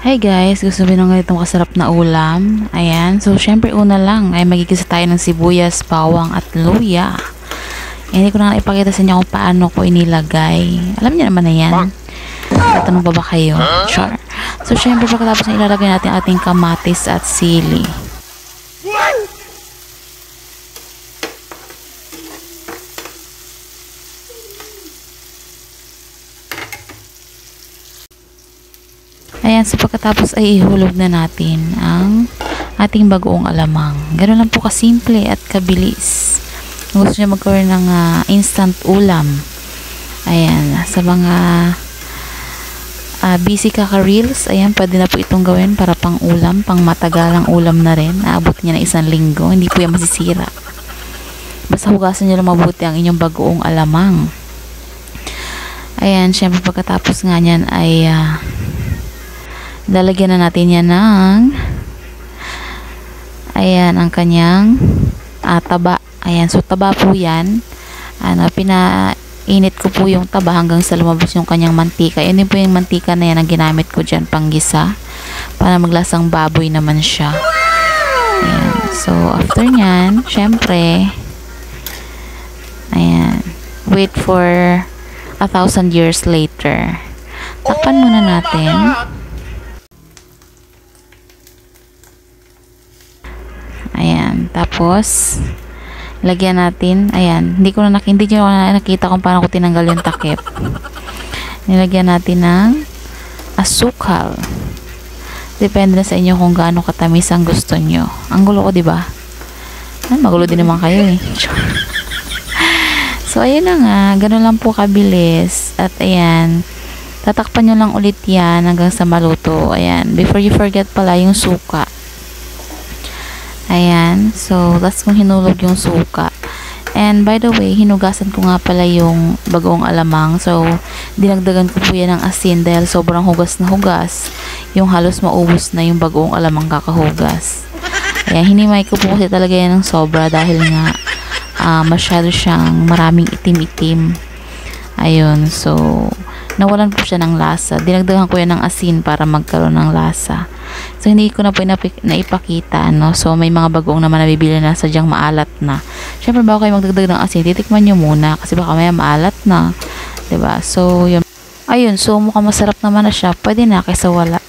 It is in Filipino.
Hi guys, gusto mo ng ganitong kasarap na ulam? Ayan, so syempre una lang ay magigisa tayo ng sibuyas, bawang at luya. Hindi ko na ipakita sa inyo kung paano ko inilagay. Alam niyo naman na yan. Tatanong pa ba kayo? Sure. So syempre pagkatapos na ilalagay natin ating kamatis at sili. Ayan, so pagkatapos ay ihulog na natin ang ating bagoong alamang. Ganun lang po kasimple at kabilis. Kung gusto nyo magkaroon ng instant ulam, ayan, sa mga busy kaka-reels, ayan, pwede na po itong gawin para pang ulam, pang matagalang ulam na rin. Aabot niya na 1 linggo, hindi po yan masisira. Basta hugasan nyo lang mabuti ang inyong bagoong alamang. Ayan, syempre pagkatapos nga nyan ay lalagyan na natin yan ng ayan, ang kanyang taba. Ayan, so taba po yan. Pinainit ko po yung taba hanggang sa lumabas yung kanyang mantika. Yun din po yung mantika na yan ang ginamit ko dyan panggisa para maglasang baboy naman siya. Ayan, so after nyan, syempre ayan, wait for 1,000 years later. Takpan muna natin. Ayan, tapos lagyan natin, ayan, hindi nyo na nakita kung paano ko tinanggal yung takip. Nilagyan natin ng asukal. Depende na sa inyo kung gaano katamis ang gusto nyo. Ang gulo ko, diba? Magulo din naman kayo eh. So, ayun na nga, ganun lang po kabilis. At ayan, tatakpan nyo lang ulit yan hanggang sa maluto. Ayan, before you forget pala yung suka. Ayan, so last kong hinulog yung suka. And by the way, hinugasan ko nga pala yung bagoong alamang. So, dinagdagan ko po yan ng asin dahil sobrang hugas na hugas. Yung halos maubos na yung bagoong alamang kakahugas. Ayan, hinimay ko po kasi talaga yan ng sobra dahil nga masyado siyang maraming itim-itim. Ayun, so nawalan po siya ng lasa. Dinagdagan ko yan ng asin para magkaroon ng lasa. So, hindi ko na po naipakita, no? So, may mga bagoong naman nabibili na sadyang maalat na. Siyempre, bago kayo magdagdag ng asin, titikman nyo muna kasi baka may maalat na. 'Diba? So, yun. Ayun, so mukhang masarap naman na siya. Pwede na kaysa wala.